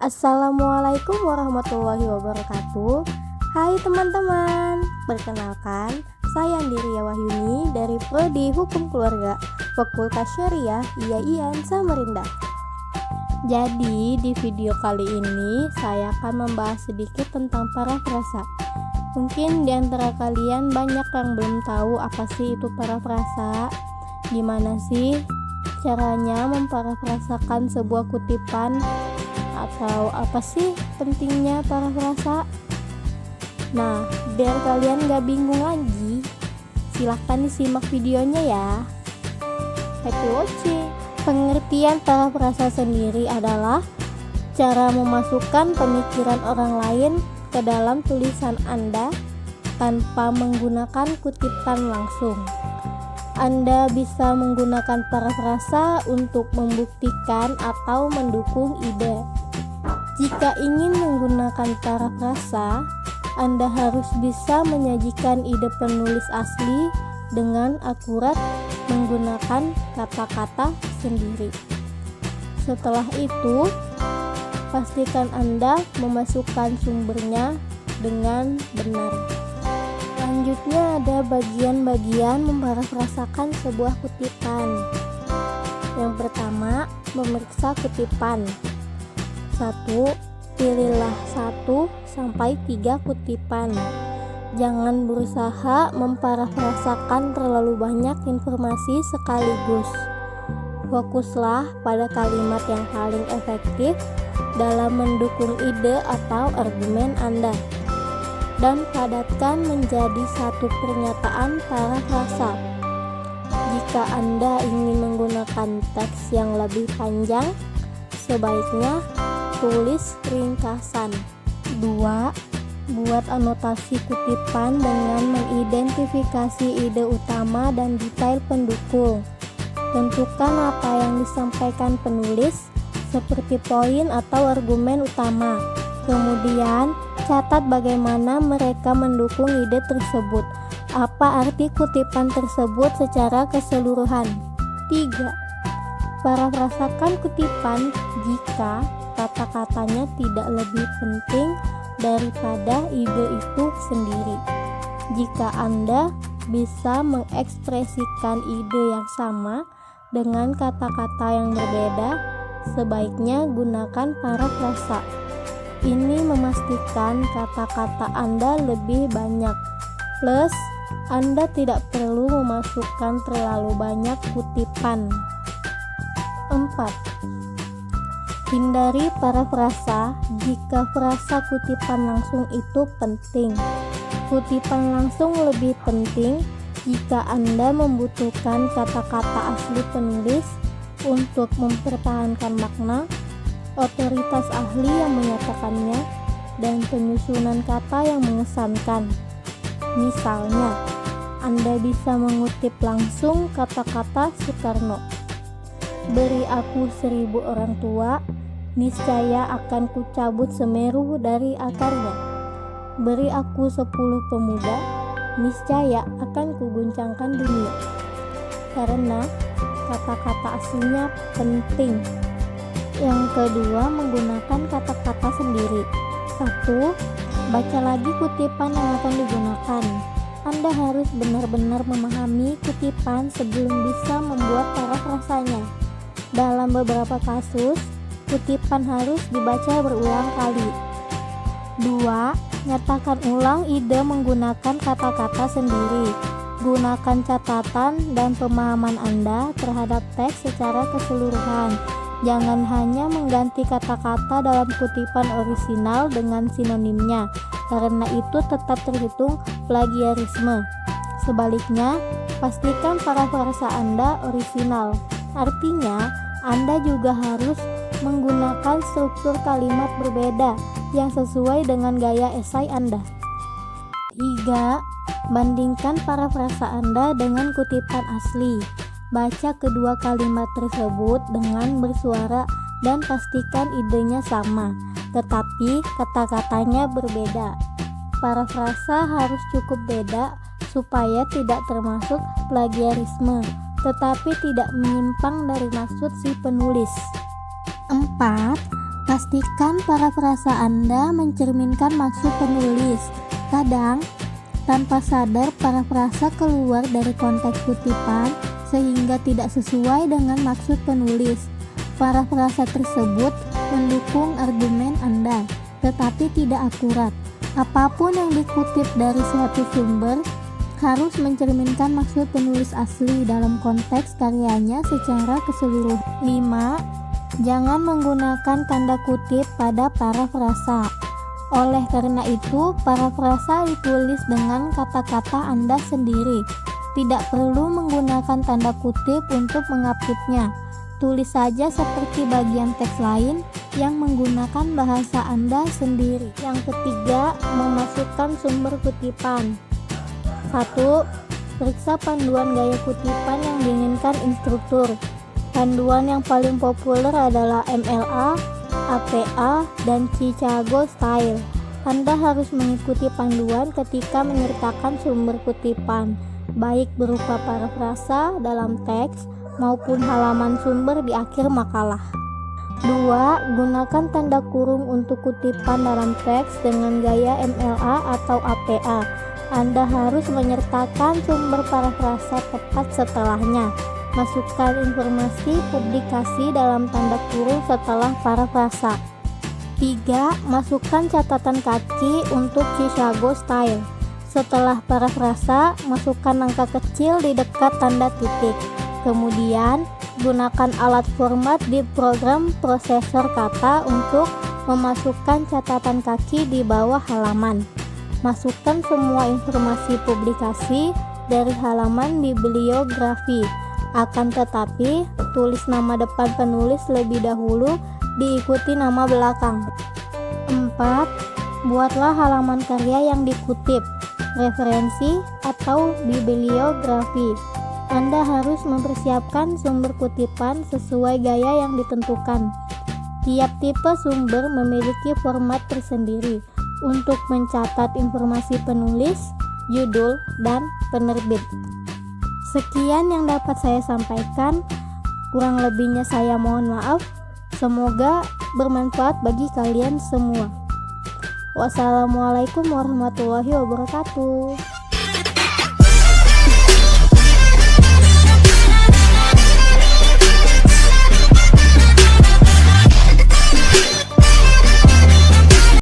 Assalamualaikum warahmatullahi wabarakatuh. Hai teman-teman, perkenalkan saya Andiriya Wahyuni dari Prodi Hukum Keluarga Fakultas Syariah IAIN Samarinda. Jadi di video kali ini saya akan membahas sedikit tentang parafrasa. Mungkin di antara kalian banyak yang belum tahu apa sih itu parafrasa. Gimana sih caranya memparafrasakan sebuah kutipan, atau apa sih pentingnya parafrasa? Nah, biar kalian gak bingung lagi, silahkan disimak videonya ya. Happy watching. Pengertian parafrasa sendiri adalah cara memasukkan pemikiran orang lain ke dalam tulisan Anda tanpa menggunakan kutipan langsung. Anda bisa menggunakan parafrasa untuk membuktikan atau mendukung ide. Jika ingin menggunakan parafrasa, Anda harus bisa menyajikan ide penulis asli dengan akurat menggunakan kata-kata sendiri. Setelah itu, pastikan Anda memasukkan sumbernya dengan benar. Selanjutnya ada bagian-bagian memparafrasakan sebuah kutipan. Yang pertama, memeriksa kutipan. 1. Pilihlah 1-3 kutipan. Jangan berusaha memparafrasakan terlalu banyak informasi sekaligus. Fokuslah pada kalimat yang paling efektif dalam mendukung ide atau argumen Anda, dan padatkan menjadi satu pernyataan parafrasa. Jika Anda ingin menggunakan teks yang lebih panjang, sebaiknya tulis ringkasan. 2. Buat anotasi kutipan dengan mengidentifikasi ide utama dan detail pendukung. Tentukan apa yang disampaikan penulis, seperti poin atau argumen utama. Kemudian, catat bagaimana mereka mendukung ide tersebut. Apa arti kutipan tersebut secara keseluruhan. 3. Parafrasakan kutipan jika kata-katanya tidak lebih penting daripada ide itu sendiri. Jika Anda bisa mengekspresikan ide yang sama dengan kata-kata yang berbeda, sebaiknya gunakan parafrasa. Ini memastikan kata-kata Anda lebih banyak. Plus, Anda tidak perlu memasukkan terlalu banyak kutipan. 4. Hindari parafrasa jika frasa kutipan langsung itu penting. Kutipan langsung lebih penting jika Anda membutuhkan kata-kata asli penulis untuk mempertahankan makna, otoritas ahli yang menyatakannya, dan penyusunan kata yang mengesankan. Misalnya, Anda bisa mengutip langsung kata-kata Soekarno. Beri aku 1000 orang tua, niscaya akan kucabut Semeru dari akarnya. Beri aku 10 pemuda, niscaya akan kuguncangkan dunia. Karena kata-kata aslinya penting. Yang kedua, menggunakan kata-kata sendiri. 1. Baca lagi kutipan yang akan digunakan. Anda harus benar-benar memahami kutipan sebelum bisa membuat parafrasanya. Dalam beberapa kasus, kutipan harus dibaca berulang kali. 2. Nyatakan ulang ide menggunakan kata-kata sendiri. Gunakan catatan dan pemahaman Anda terhadap teks secara keseluruhan. Jangan hanya mengganti kata-kata dalam kutipan orisinal dengan sinonimnya, karena itu tetap terhitung plagiarisme. Sebaliknya, pastikan parafrasa Anda orisinal. Artinya, Anda juga harus menggunakan struktur kalimat berbeda yang sesuai dengan gaya esai Anda. 3. Bandingkan parafrasa Anda dengan kutipan asli. Baca kedua kalimat tersebut dengan bersuara dan pastikan idenya sama, tetapi kata-katanya berbeda. Parafrasa harus cukup beda supaya tidak termasuk plagiarisme, tetapi tidak menyimpang dari maksud si penulis. 4. Pastikan parafrasa Anda mencerminkan maksud penulis. Kadang, tanpa sadar parafrasa keluar dari konteks kutipan sehingga tidak sesuai dengan maksud penulis. Parafrasa tersebut mendukung argumen Anda, tetapi tidak akurat. Apapun yang dikutip dari suatu sumber harus mencerminkan maksud penulis asli dalam konteks karyanya secara keseluruhan. 5. Jangan menggunakan tanda kutip pada parafrasa. Oleh karena itu, parafrasa ditulis dengan kata-kata Anda sendiri. Tidak perlu menggunakan tanda kutip untuk mengapitnya. Tulis saja seperti bagian teks lain yang menggunakan bahasa Anda sendiri. Yang ketiga, memasukkan sumber kutipan. 1. Periksa panduan gaya kutipan yang diinginkan instruktur. Panduan yang paling populer adalah MLA, APA, dan Chicago Style. Anda harus mengikuti panduan ketika menyertakan sumber kutipan, baik berupa parafrasa dalam teks maupun halaman sumber di akhir makalah. 2. Gunakan tanda kurung untuk kutipan dalam teks dengan gaya MLA atau APA. Anda harus menyertakan sumber parafrasa tepat setelahnya. Masukkan informasi publikasi dalam tanda kurung setelah parafrasa. 3. Masukkan catatan kaki untuk Chicago Style. Setelah parafrasa, masukkan angka kecil di dekat tanda titik. Kemudian, gunakan alat format di program prosesor kata untuk memasukkan catatan kaki di bawah halaman. Masukkan semua informasi publikasi dari halaman bibliografi. Akan tetapi, tulis nama depan penulis lebih dahulu, diikuti nama belakang. 4. Buatlah halaman karya yang dikutip, referensi, atau bibliografi. Anda harus mempersiapkan sumber kutipan sesuai gaya yang ditentukan. Tiap tipe sumber memiliki format tersendiri untuk mencatat informasi penulis, judul, dan penerbit. Sekian yang dapat saya sampaikan, kurang lebihnya saya mohon maaf. Semoga bermanfaat bagi kalian semua. Wassalamualaikum warahmatullahi wabarakatuh.